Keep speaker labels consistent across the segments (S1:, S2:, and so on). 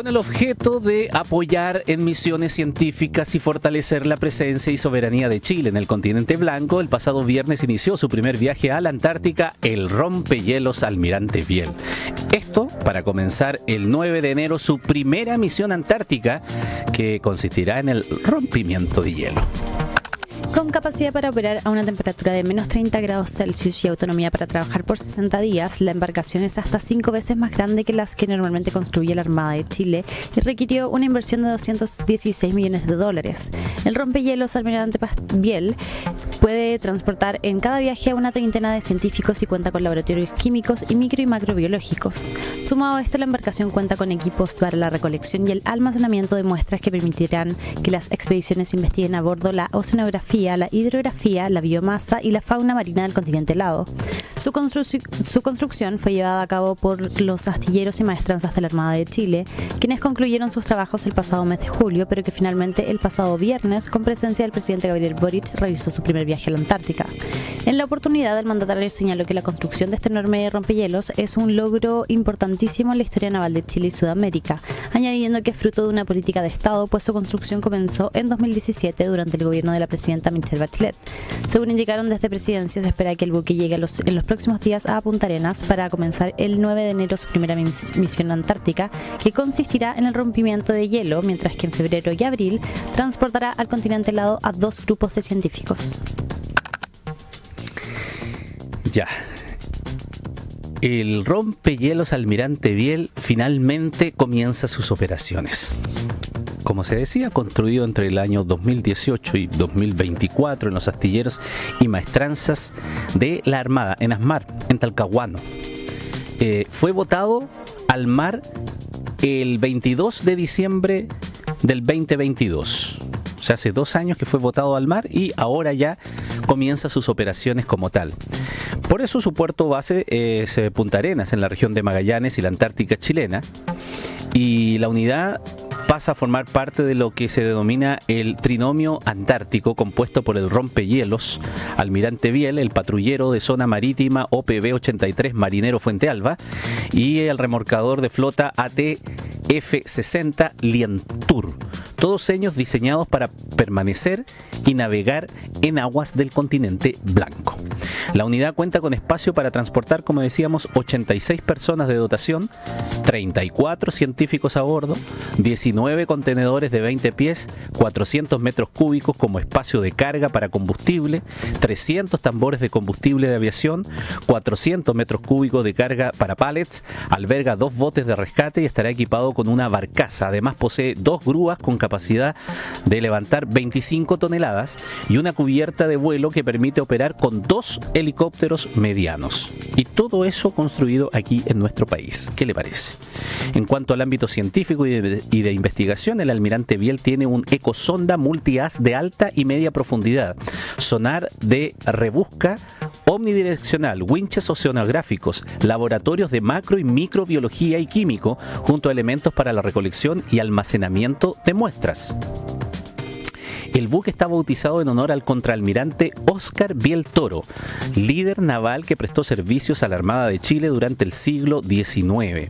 S1: el objeto de apoyar en misiones científicas y fortalecer la presencia y soberanía de Chile en el continente blanco, el pasado viernes inició su primer viaje a la Antártica el rompehielos Almirante Biel. Esto para comenzar el 9 de enero su primera misión antártica, que consistirá en el rompimiento de hielo.
S2: Con capacidad para operar a una temperatura de menos 30 grados Celsius y autonomía para trabajar por 60 días, la embarcación es hasta 5 veces más grande que las que normalmente construye la Armada de Chile y requirió una inversión de $216 millones. El rompehielos Almirante Biel puede transportar en cada viaje a una treintena de científicos y cuenta con laboratorios químicos y micro y macrobiológicos. Sumado a esto, la embarcación cuenta con equipos para la recolección y el almacenamiento de muestras que permitirán que las expediciones investiguen a bordo la oceanografía, la hidrografía, la biomasa y la fauna marina del continente helado. Su construcción fue llevada a cabo por los astilleros y maestranzas de la Armada de Chile, quienes concluyeron sus trabajos el pasado mes de julio, pero que finalmente el pasado viernes, con presencia del presidente Gabriel Boric, realizó su primer viaje a la Antártica. En la oportunidad, el mandatario señaló que la construcción de este enorme rompehielos es un logro importantísimo en la historia naval de Chile y Sudamérica, añadiendo que es fruto de una política de Estado, pues su construcción comenzó en 2017 durante el gobierno de la presidenta Michelle Bachelet. Según indicaron desde Presidencia, se espera que el buque llegue en los próximos días a Punta Arenas para comenzar el 9 de enero su primera misión antártica, que consistirá en el rompimiento de hielo, mientras que en febrero y abril transportará al continente helado a 2 grupos de científicos.
S1: Ya. El rompehielos Almirante Biel finalmente comienza sus operaciones. Como se decía, construido entre el año 2018 y 2024 en los astilleros y maestranzas de la Armada, en Asmar, en Talcahuano. Fue botado al mar el 22 de diciembre del 2022. O sea, hace 2 años que fue botado al mar y ahora ya comienza sus operaciones como tal. Por eso su puerto base es Punta Arenas, en la región de Magallanes y la Antártica chilena. Y la unidad pasa a formar parte de lo que se denomina el trinomio antártico, compuesto por el rompehielos Almirante Biel, el patrullero de zona marítima OPB-83 Marinero Fuente Alba y el remolcador de flota AT-F-60 Lientur. Todos ellos diseñados para permanecer y navegar en aguas del continente blanco. La unidad cuenta con espacio para transportar, como decíamos, 86 personas de dotación, 34 científicos a bordo, 19 contenedores de 20 pies, 400 metros cúbicos como espacio de carga para combustible, 300 tambores de combustible de aviación, 400 metros cúbicos de carga para pallets, alberga 2 botes de rescate y estará equipado con una barcaza. Además posee 2 grúas con capacidad de levantar 25 toneladas y una cubierta de vuelo que permite operar con 2 helicópteros medianos. Y todo eso construido aquí en nuestro país. ¿Qué le parece? En cuanto al ámbito científico y de investigación, el Almirante Biel tiene un ecosonda multi-haz de alta y media profundidad, sonar de rebusca omnidireccional, winches oceanográficos, laboratorios de macro y microbiología y químico, junto a elementos para la recolección y almacenamiento de muestras. El buque está bautizado en honor al contraalmirante Óscar Biel Toro, líder naval que prestó servicios a la Armada de Chile durante el siglo XIX.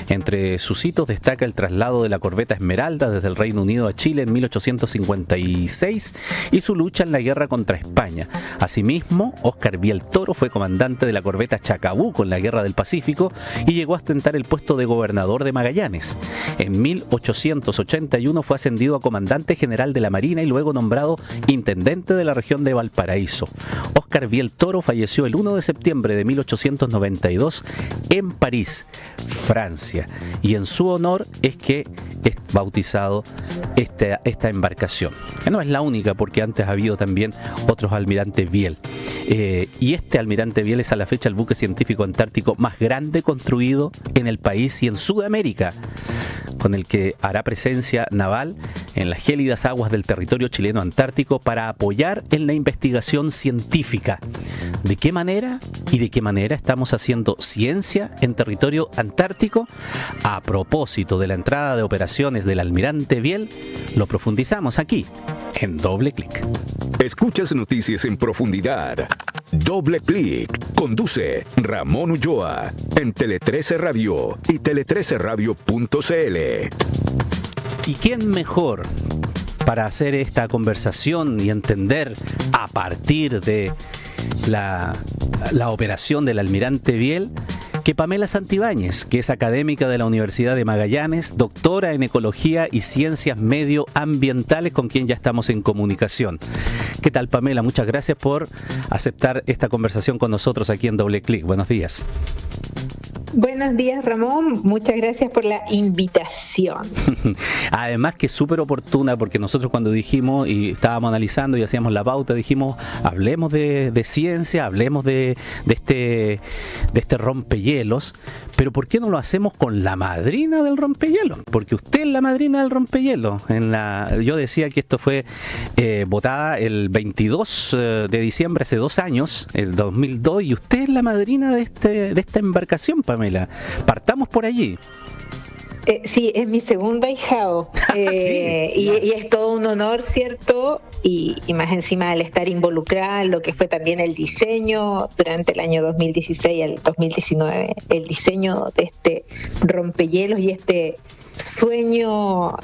S1: Entre sus hitos destaca el traslado de la corbeta Esmeralda desde el Reino Unido a Chile en 1856 y su lucha en la guerra contra España. Asimismo, Óscar Biel Toro fue comandante de la corbeta Chacabuco en la Guerra del Pacífico y llegó a ostentar el puesto de gobernador de Magallanes. En 1881 fue ascendido a comandante general de la Marina y luego nombrado intendente de la región de Valparaíso. Óscar Biel Toro falleció el 1 de septiembre de 1892 en París, Francia, y en su honor es que es bautizado esta embarcación. No es la única, porque antes ha habido también otros almirantes Biel. Y este Almirante Biel es a la fecha el buque científico antártico más grande construido en el país y en Sudamérica, con el que hará presencia naval en las gélidas aguas del territorio chileno antártico para apoyar en la investigación científica. ¿De qué manera? ¿Y de qué manera estamos haciendo ciencia en territorio antártico? A propósito de la entrada de operaciones del Almirante Biel, lo profundizamos aquí, en Doble Clic.
S3: Escuchas noticias en profundidad. Doble Clic. Conduce Ramón Ulloa en Tele 13 Radio y tele13radio.cl.
S1: ¿Y quién mejor para hacer esta conversación y entender a partir de la operación del Almirante Biel que Pamela Santibáñez, que es académica de la Universidad de Magallanes, doctora en Ecología y Ciencias Medioambientales, con quien ya estamos en comunicación? ¿Qué tal, Pamela? Muchas gracias por aceptar esta conversación con nosotros aquí en Doble Clic. Buenos días.
S4: Buenos días, Ramón. Muchas gracias por la invitación.
S1: Además que es súper oportuna, porque nosotros cuando dijimos y estábamos analizando y hacíamos la pauta, dijimos, hablemos de ciencia, hablemos de este rompehielos, pero ¿por qué no lo hacemos con la madrina del rompehielos? Porque usted es la madrina del rompehielos. Yo decía que esto fue votada el 22 de diciembre, hace 2 años, el 2002, y usted es la madrina de esta embarcación, Pamela. Partamos por allí.
S4: Sí, es mi segundo ahijado.
S1: Sí,
S4: y es todo un honor, ¿cierto? Y más encima al estar involucrada en lo que fue también el diseño durante el año 2016 al 2019, el diseño de este rompehielos y este sueño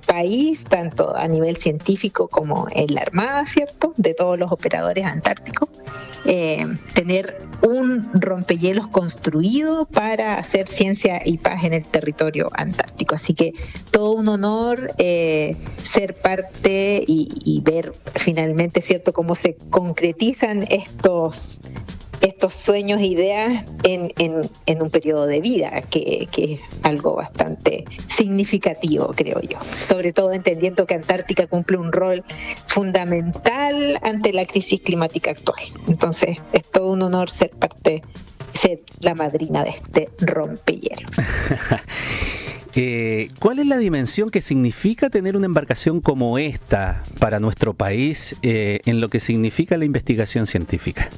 S4: país, tanto a nivel científico como en la Armada, ¿cierto? De todos los operadores antárticos. Tener un rompehielos construido para hacer ciencia y paz en el territorio antártico. Así que todo un honor ser parte y ver finalmente, ¿cierto?, cómo se concretizan estos sueños e ideas en un periodo de vida, que es algo bastante significativo, creo yo. Sobre todo entendiendo que Antártica cumple un rol fundamental ante la crisis climática actual. Entonces, es todo un honor ser la madrina de este rompehielos.
S1: ¿Cuál es la dimensión que significa tener una embarcación como esta para nuestro país en lo que significa la investigación científica?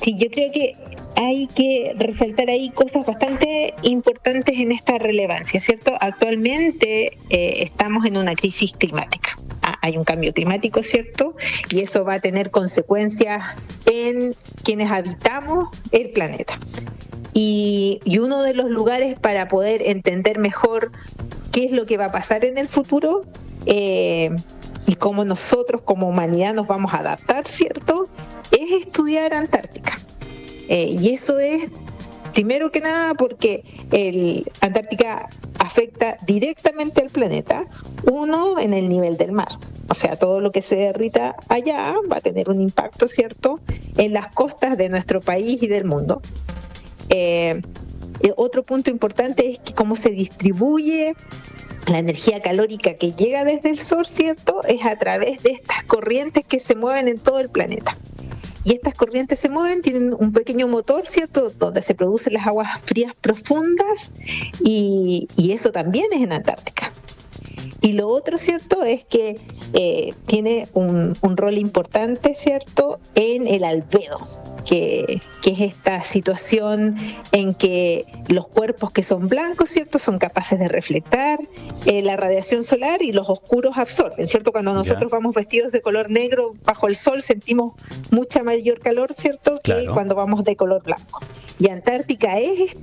S4: Sí, yo creo que hay que resaltar ahí cosas bastante importantes en esta relevancia, ¿cierto? Actualmente estamos en una crisis climática. Hay un cambio climático, ¿cierto? Y eso va a tener consecuencias en quienes habitamos el planeta. Y uno de los lugares para poder entender mejor qué es lo que va a pasar en el futuro y cómo nosotros como humanidad nos vamos a adaptar, ¿cierto?, es estudiar Antártica. Y eso es, primero que nada, porque Antártica afecta directamente al planeta, uno, en el nivel del mar. O sea, todo lo que se derrita allá va a tener un impacto, ¿cierto?, en las costas de nuestro país y del mundo. Otro punto importante es que cómo se distribuye la energía calórica que llega desde el sol, ¿cierto?, es a través de estas corrientes que se mueven en todo el planeta. Y estas corrientes se mueven, tienen un pequeño motor, ¿cierto?, donde se producen las aguas frías profundas, y eso también es en Antártica. Y lo otro, ¿cierto?, es que tiene un rol importante, ¿cierto?, en el albedo, que es esta situación en que los cuerpos que son blancos, ¿cierto?, son capaces de reflectar la radiación solar y los oscuros absorben, ¿cierto? Cuando nosotros vamos vestidos de color negro bajo el sol sentimos mucha mayor calor, ¿cierto?, que cuando vamos de color blanco. Y Antártica es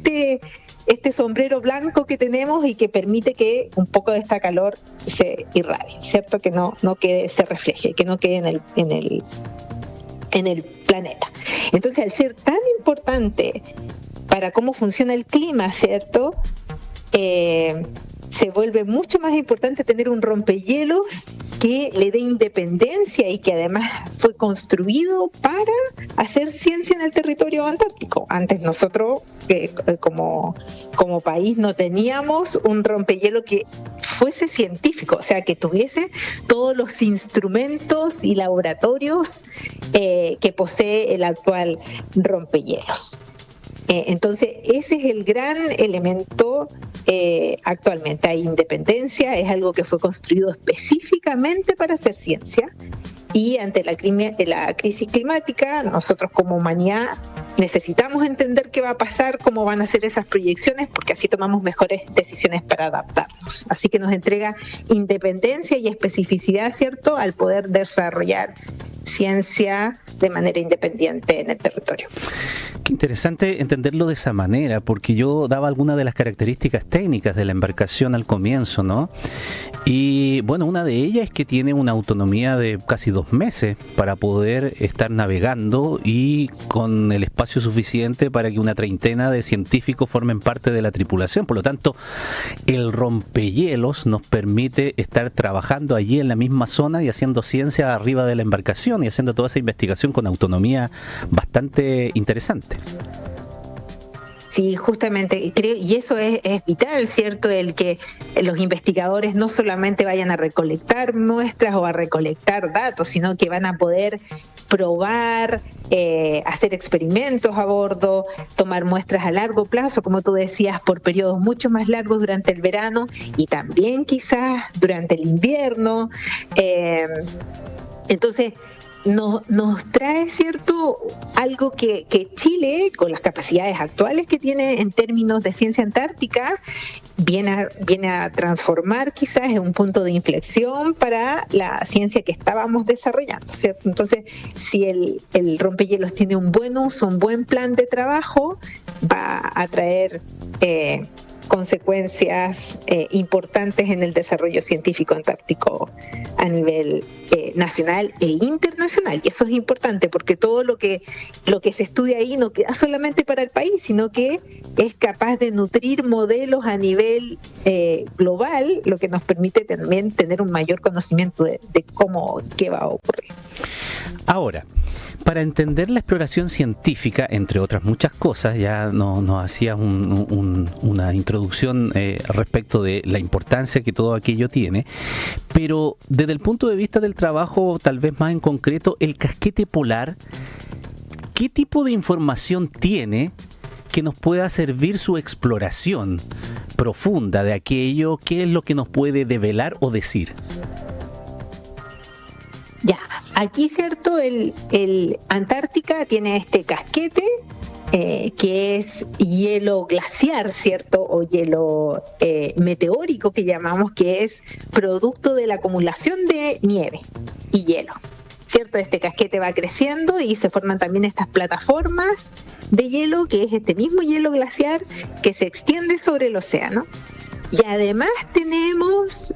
S4: este sombrero blanco que tenemos y que permite que un poco de esta calor se irradie, ¿cierto?, que no quede, se refleje, que no quede en el planeta. Entonces, al ser tan importante para cómo funciona el clima, ¿cierto?, se vuelve mucho más importante tener un rompehielos que le dé independencia y que además fue construido para hacer ciencia en el territorio antártico. Antes nosotros, como país, no teníamos un rompehielos que fuese científico, o sea, que tuviese todos los instrumentos y laboratorios que posee el actual rompehielos. Entonces, ese es el gran elemento actualmente. Hay independencia, es algo que fue construido específicamente para hacer ciencia, y ante la crisis climática, nosotros como humanidad necesitamos entender qué va a pasar, cómo van a ser esas proyecciones, porque así tomamos mejores decisiones para adaptarnos. Así que nos entrega independencia y especificidad, ¿cierto?, al poder desarrollar ciencia de manera independiente en el territorio.
S1: Qué interesante entenderlo de esa manera, porque yo daba algunas de las características técnicas de la embarcación al comienzo, ¿no? Y bueno, una de ellas es que tiene una autonomía de casi 2 meses para poder estar navegando y con el espacio suficiente para que una treintena de científicos formen parte de la tripulación. Por lo tanto, el rompehielos nos permite estar trabajando allí en la misma zona y haciendo ciencia arriba de la embarcación y haciendo toda esa investigación con autonomía bastante interesante.
S4: Sí, justamente, creo, y eso es vital, ¿cierto? El que los investigadores no solamente vayan a recolectar muestras o a recolectar datos, sino que van a poder probar, hacer experimentos a bordo, tomar muestras a largo plazo, como tú decías, por periodos mucho más largos durante el verano y también quizás durante el invierno. Entonces, nos trae, ¿cierto?, algo que Chile, con las capacidades actuales que tiene en términos de ciencia antártica, viene a transformar quizás en un punto de inflexión para la ciencia que estábamos desarrollando, ¿cierto? Entonces, si el rompehielos tiene un buen uso, un buen plan de trabajo, va a traer consecuencias importantes en el desarrollo científico antártico a nivel nacional e internacional. Y eso es importante porque todo lo que se estudia ahí no queda solamente para el país, sino que es capaz de nutrir modelos a nivel global, lo que nos permite también tener un mayor conocimiento de cómo y qué va a ocurrir.
S1: Ahora, para entender la exploración científica, entre otras muchas cosas, ya nos hacías una introducción respecto de la importancia que todo aquello tiene, pero desde el punto de vista del trabajo, tal vez más en concreto, el casquete polar, ¿qué tipo de información tiene que nos pueda servir su exploración profunda de aquello? ¿Qué es lo que nos puede develar o decir?
S4: Ya, aquí, ¿cierto? El Antártica tiene este casquete que es hielo glaciar, ¿cierto? O hielo meteórico que llamamos, que es producto de la acumulación de nieve y hielo, ¿cierto? Este casquete va creciendo y se forman también estas plataformas de hielo, que es este mismo hielo glaciar que se extiende sobre el océano. Y además tenemos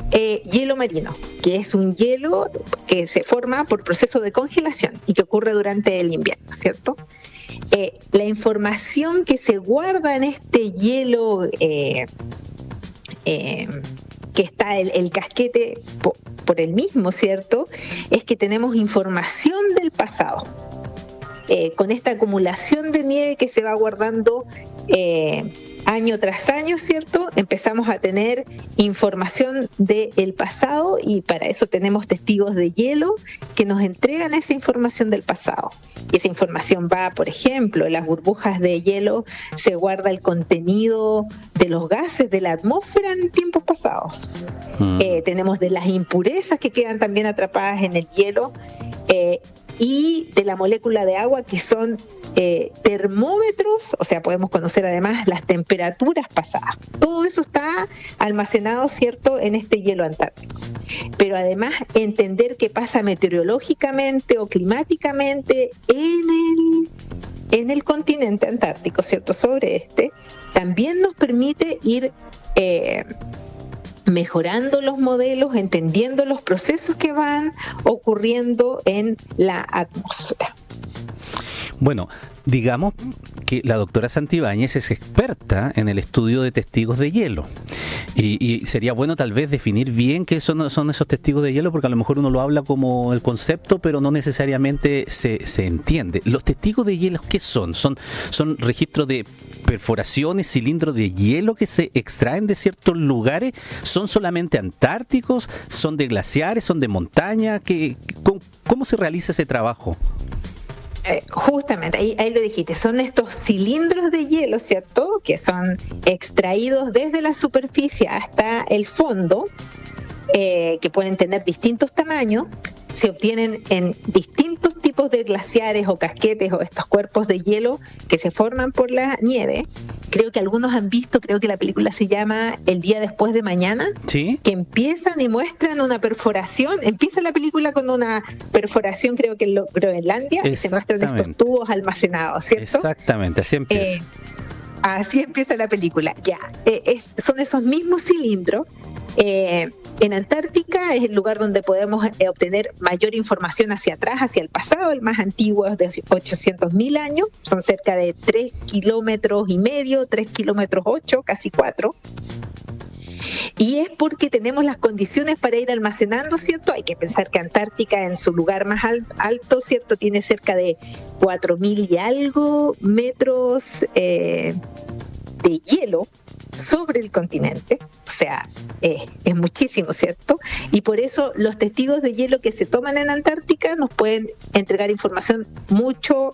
S4: hielo marino, que es un hielo que se forma por proceso de congelación y que ocurre durante el invierno, ¿cierto? La información que se guarda en este hielo que está el casquete por el mismo, ¿cierto? Es que tenemos información del pasado. Con esta acumulación de nieve que se va guardando año tras año, ¿cierto? Empezamos a tener información del pasado y para eso tenemos testigos de hielo que nos entregan esa información del pasado. Y esa información va, por ejemplo, en las burbujas de hielo se guarda el contenido de los gases de la atmósfera en tiempos pasados. Tenemos de las impurezas que quedan también atrapadas en el hielo y de la molécula de agua, que son termómetros, o sea, podemos conocer además las temperaturas pasadas. Todo eso está almacenado, ¿cierto?, en este hielo antártico. Pero además entender qué pasa meteorológicamente o climáticamente en el continente antártico, ¿cierto?, sobre este, también nos permite ir mejorando los modelos, entendiendo los procesos que van ocurriendo en la atmósfera.
S1: Bueno, digamos que la doctora Santibáñez es experta en el estudio de testigos de hielo y sería bueno tal vez definir bien qué son esos testigos de hielo, porque a lo mejor uno lo habla como el concepto, pero no necesariamente se entiende. ¿Los testigos de hielo qué son? ¿Son registros de perforaciones, cilindros de hielo que se extraen de ciertos lugares? ¿Son solamente antárticos? ¿Son de glaciares? ¿Son de montaña? ¿Cómo se realiza ese trabajo?
S4: Justamente, ahí lo dijiste, son estos cilindros de hielo, ¿cierto?, que son extraídos desde la superficie hasta el fondo que pueden tener distintos tamaños, se obtienen en distintos tipos de glaciares o casquetes o estos cuerpos de hielo que se forman por la nieve. Creo que algunos han visto, creo que la película se llama El día después de mañana,
S1: ¿Sí?
S4: que empiezan y muestran una perforación. Empieza la película con una perforación, creo que en Groenlandia, y se muestran estos tubos almacenados, ¿cierto?
S1: Exactamente, así empieza.
S4: Así empieza la película, ya. Son esos mismos cilindros. En Antártica es el lugar donde podemos obtener mayor información hacia atrás, hacia el pasado. El más antiguo es de 800.000 años, son cerca de 3 kilómetros y medio, 3 kilómetros 8, casi 4. Y es porque tenemos las condiciones para ir almacenando, ¿cierto? Hay que pensar que Antártica en su lugar más alto, ¿cierto? Tiene cerca de 4.000 y algo metros de hielo sobre el continente, o sea, es muchísimo, ¿cierto? Y por eso los testigos de hielo que se toman en Antártica nos pueden entregar información mucho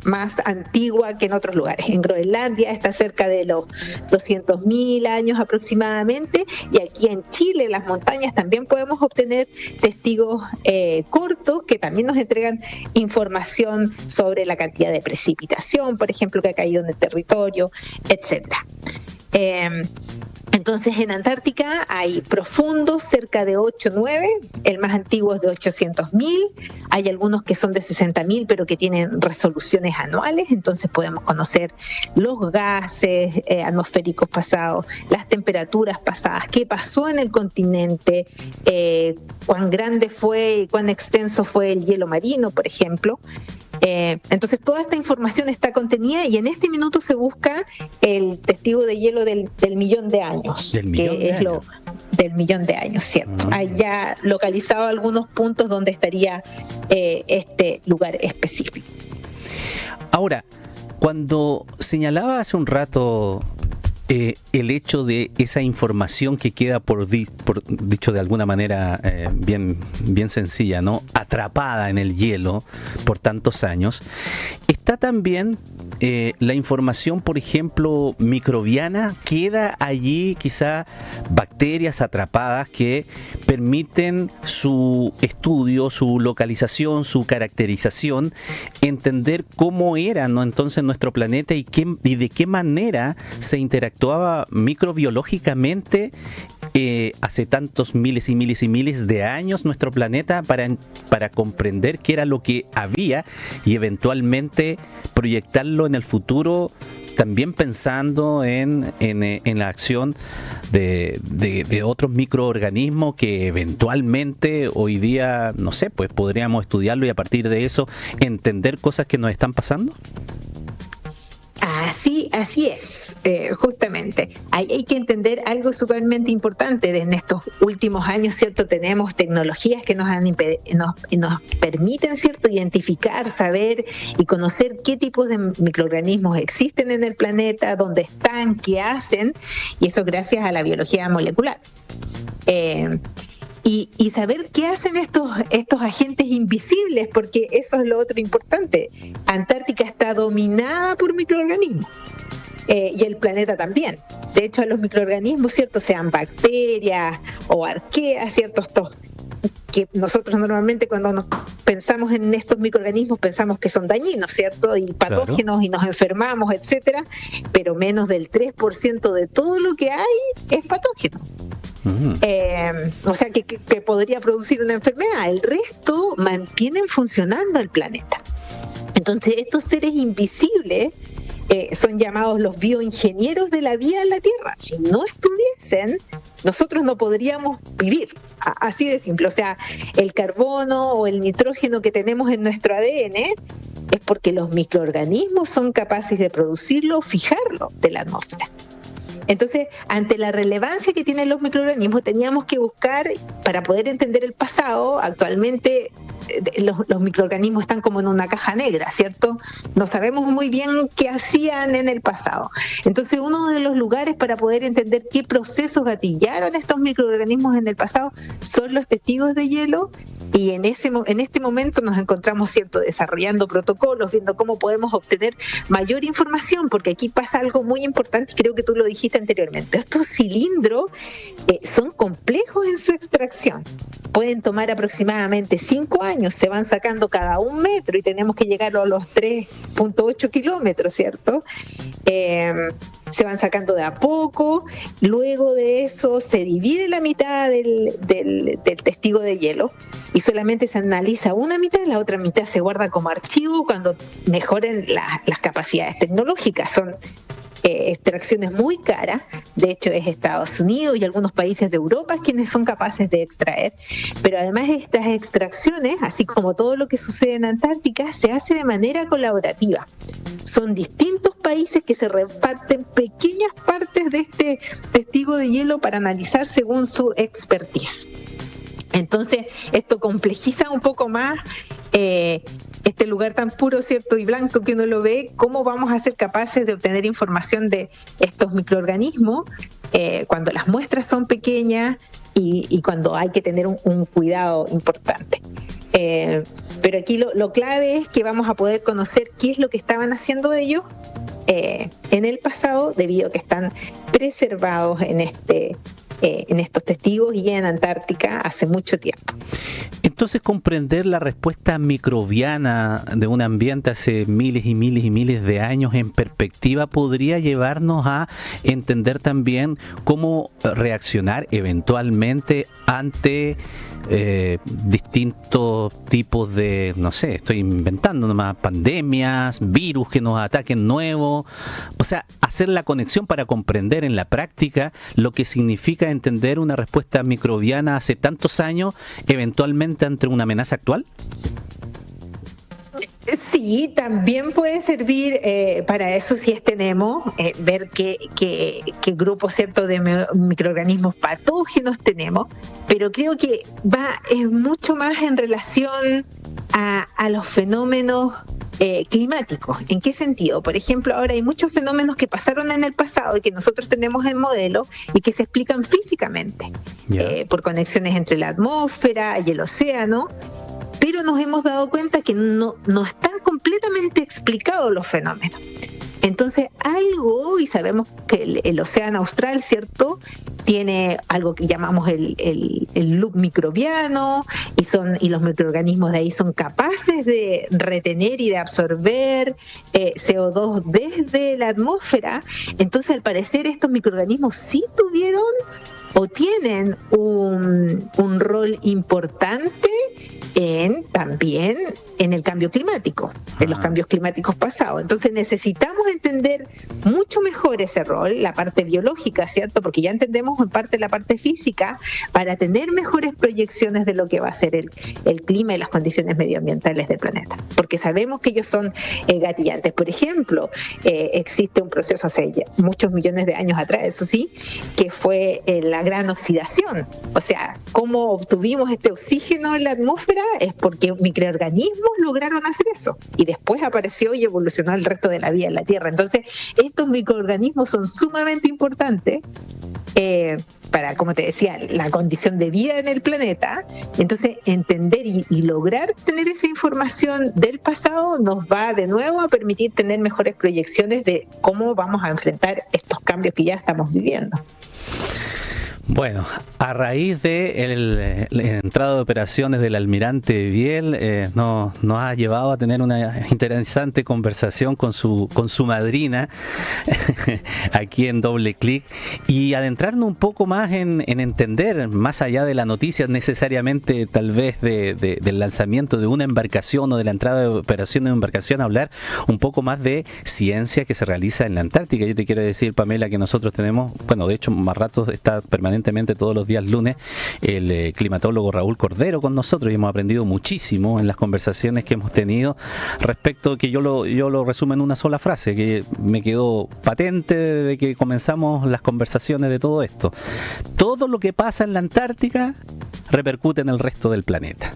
S4: más antigua que en otros lugares. En Groenlandia está cerca de los 200.000 años aproximadamente, y aquí en Chile, las montañas, también podemos obtener testigos cortos que también nos entregan información sobre la cantidad de precipitación, por ejemplo, que ha caído en el territorio, etcétera. Entonces en Antártica hay profundos cerca de 8 o 9, el más antiguo es de 800.000, hay algunos que son de 60.000 pero que tienen resoluciones anuales, entonces podemos conocer los gases atmosféricos pasados, las temperaturas pasadas, qué pasó en el continente, cuán grande fue y cuán extenso fue el hielo marino, por ejemplo. Entonces toda esta información está contenida y en este minuto se busca el testigo de hielo del millón de años, del millón de años, ¿cierto? Hay ya localizado algunos puntos donde estaría este lugar específico.
S1: Ahora, cuando señalaba hace un rato el hecho de esa información que queda por dicho de alguna manera bien sencilla, ¿no? Atrapada en el hielo por tantos años, está también la información, por ejemplo, microbiana. Queda allí quizá bacterias atrapadas que permiten su estudio, su localización, su caracterización, entender cómo era, ¿no? Entonces nuestro planeta y de qué manera se interactuaba microbiológicamente hace tantos miles y miles y miles de años nuestro planeta para comprender qué era lo que había y eventualmente proyectarlo en el futuro, también pensando en la acción de otros microorganismos que eventualmente hoy día, no sé, pues podríamos estudiarlo y a partir de eso entender cosas que nos están pasando.
S4: Así es, justamente. Hay que entender algo sumamente importante. En estos últimos años, ¿cierto? Tenemos tecnologías que nos permiten, ¿cierto?, identificar, saber y conocer qué tipos de microorganismos existen en el planeta, dónde están, qué hacen, y eso gracias a la biología molecular. Y saber qué hacen estos agentes invisibles, porque eso es lo otro importante. Antártica está dominada por microorganismos, y el planeta también. De hecho, los microorganismos, ¿cierto?, sean bacterias o arqueas, ¿cierto?, que nosotros normalmente cuando nos pensamos en estos microorganismos pensamos que son dañinos, ¿cierto?, y patógenos, claro, y nos enfermamos, etcétera, pero menos del 3% de todo lo que hay es patógeno. O sea que podría producir una enfermedad. El resto mantienen funcionando el planeta. Entonces estos seres invisibles son llamados los bioingenieros de la vida en la Tierra. Si no estuviesen, nosotros no podríamos vivir. Así de simple. O sea, el carbono o el nitrógeno que tenemos en nuestro ADN es porque los microorganismos son capaces de producirlo o fijarlo de la atmósfera. Entonces, ante la relevancia que tienen los microorganismos, teníamos que buscar, para poder entender el pasado, actualmente los microorganismos están como en una caja negra, ¿cierto? No sabemos muy bien qué hacían en el pasado. Entonces, uno de los lugares para poder entender qué procesos gatillaron estos microorganismos en el pasado son los testigos de hielo, y en este momento nos encontramos, ¿cierto?, desarrollando protocolos, viendo cómo podemos obtener mayor información, porque aquí pasa algo muy importante, creo que tú lo dijiste anteriormente. Estos cilindros son complejos en su extracción. Pueden tomar aproximadamente 5 años, se van sacando cada 1 metro y tenemos que llegar a los 3.8 kilómetros, ¿cierto? Se van sacando de a poco, luego de eso se divide la mitad del testigo de hielo y solamente se analiza una mitad, la otra mitad se guarda como archivo cuando mejoren las capacidades tecnológicas. Son extracciones muy caras, de hecho es Estados Unidos y algunos países de Europa quienes son capaces de extraer, pero además estas extracciones, así como todo lo que sucede en Antártica, se hace de manera colaborativa. Son distintos países que se reparten pequeñas partes de este testigo de hielo para analizar según su expertise. Entonces, esto complejiza un poco más este lugar tan puro, ¿cierto? Y blanco que uno lo ve, ¿cómo vamos a ser capaces de obtener información de estos microorganismos cuando las muestras son pequeñas y cuando hay que tener un cuidado importante? Pero aquí lo clave es que vamos a poder conocer qué es lo que estaban haciendo ellos en el pasado, debido a que están preservados en estos testigos y en Antártica hace mucho tiempo.
S1: Entonces, comprender la respuesta microbiana de un ambiente hace miles y miles y miles de años en perspectiva podría llevarnos a entender también cómo reaccionar eventualmente ante distintos tipos de, no sé, estoy inventando nomás, pandemias, virus que nos ataquen nuevos. O sea, hacer la conexión para comprender en la práctica lo que significa entender una respuesta microbiana hace tantos años, eventualmente ante una amenaza actual.
S4: Sí, también puede servir para eso si tenemos, ver qué grupos, ¿cierto?, de microorganismos patógenos tenemos, pero creo que es mucho más en relación a los fenómenos climáticos. ¿En qué sentido? Por ejemplo, ahora hay muchos fenómenos que pasaron en el pasado y que nosotros tenemos en modelo y que se explican físicamente, por conexiones entre la atmósfera y el océano, pero nos hemos dado cuenta que no están completamente explicados los fenómenos. Entonces, y sabemos que el océano austral, ¿cierto?, tiene algo que llamamos el loop microbiano, y los microorganismos de ahí son capaces de retener y de absorber CO2 desde la atmósfera. Entonces, al parecer, estos microorganismos sí tuvieron o tienen un rol importante también en el cambio climático, en los cambios climáticos pasados. Entonces necesitamos entender mucho mejor ese rol, la parte biológica, ¿cierto? Porque ya entendemos en parte la parte física, para tener mejores proyecciones de lo que va a ser el clima y las condiciones medioambientales del planeta. Porque sabemos que ellos son gatillantes. Por ejemplo, existe un proceso hace muchos millones de años atrás, eso sí, que fue la gran oxidación. O sea, ¿cómo obtuvimos este oxígeno en la atmósfera? Es porque microorganismos lograron hacer eso y después apareció y evolucionó el resto de la vida en la Tierra. Entonces, estos microorganismos son sumamente importantes para, como te decía, la condición de vida en el planeta. Entonces, entender y lograr tener esa información del pasado nos va de nuevo a permitir tener mejores proyecciones de cómo vamos a enfrentar estos cambios que ya estamos viviendo.
S1: Bueno, a raíz de la entrada de operaciones del almirante Biel, nos ha llevado a tener una interesante conversación con su madrina aquí en Doble Clic, y adentrarnos un poco más en entender, más allá de la noticia necesariamente tal vez del lanzamiento de una embarcación o de la entrada de operación de una embarcación, hablar un poco más de ciencia que se realiza en la Antártica. Yo te quiero decir, Pamela, que nosotros tenemos, bueno, de hecho más rato está permanentemente todos los días lunes el climatólogo Raúl Cordero con nosotros, y hemos aprendido muchísimo en las conversaciones que hemos tenido respecto, que yo lo resumo en una sola frase que me quedó patente desde que comenzamos las conversaciones de todo esto: todo lo que pasa en la Antártica repercute en el resto del planeta.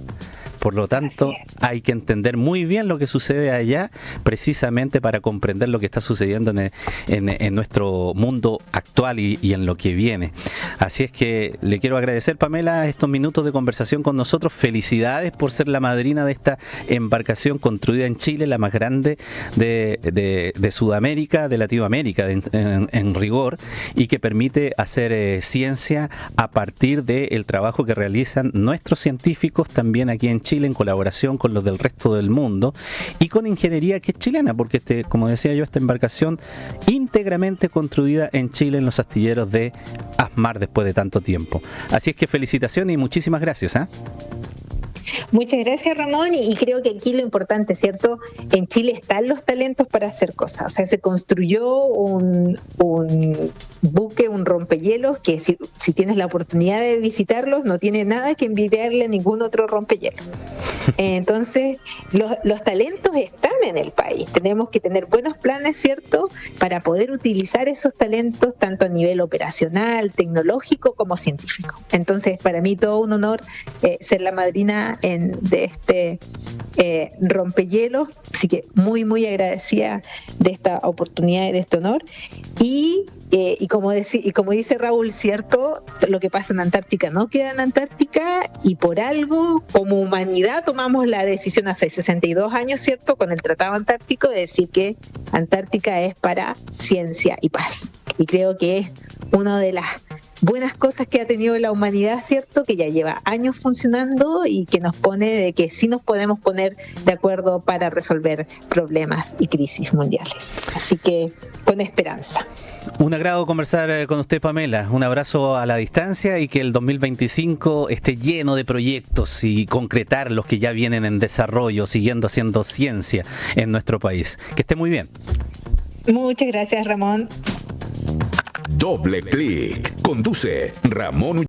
S1: Por lo tanto, hay que entender muy bien lo que sucede allá, precisamente para comprender lo que está sucediendo en nuestro mundo actual y en lo que viene. Así es que le quiero agradecer, Pamela, estos minutos de conversación con nosotros. Felicidades por ser la madrina de esta embarcación construida en Chile, la más grande de Sudamérica, de Latinoamérica en rigor, y que permite hacer ciencia a partir del trabajo que realizan nuestros científicos también aquí en Chile, en colaboración con los del resto del mundo, y con ingeniería que es chilena, porque como decía yo, esta embarcación íntegramente construida en Chile, en los astilleros de Asmar, después de tanto tiempo. Así es que felicitaciones y muchísimas gracias.
S4: Muchas gracias, Ramón, y creo que aquí lo importante, ¿cierto? En Chile están los talentos para hacer cosas. O sea, se construyó un buque, un rompehielos, que si tienes la oportunidad de visitarlos, no tiene nada que envidiarle a ningún otro rompehielos. Entonces, los talentos están en el país. Tenemos que tener buenos planes, ¿cierto?, para poder utilizar esos talentos tanto a nivel operacional, tecnológico como científico. Entonces, para mí todo un honor ser la madrina de este rompehielos, así que muy muy agradecida de esta oportunidad y de este honor. Y como dice Raúl, cierto, lo que pasa en Antártica no queda en Antártica, y por algo como humanidad tomamos la decisión hace 62 años, cierto, con el Tratado Antártico, de decir que Antártica es para ciencia y paz, y creo que es una de las buenas cosas que ha tenido la humanidad, ¿cierto?, que ya lleva años funcionando y que nos pone de que sí nos podemos poner de acuerdo para resolver problemas y crisis mundiales. Así que con esperanza.
S1: Un agrado conversar con usted, Pamela. Un abrazo a la distancia y que el 2025 esté lleno de proyectos y concretar los que ya vienen en desarrollo, siguiendo haciendo ciencia en nuestro país. Que esté muy bien.
S4: Muchas gracias, Ramón.
S3: Doble Clic. Conduce Ramón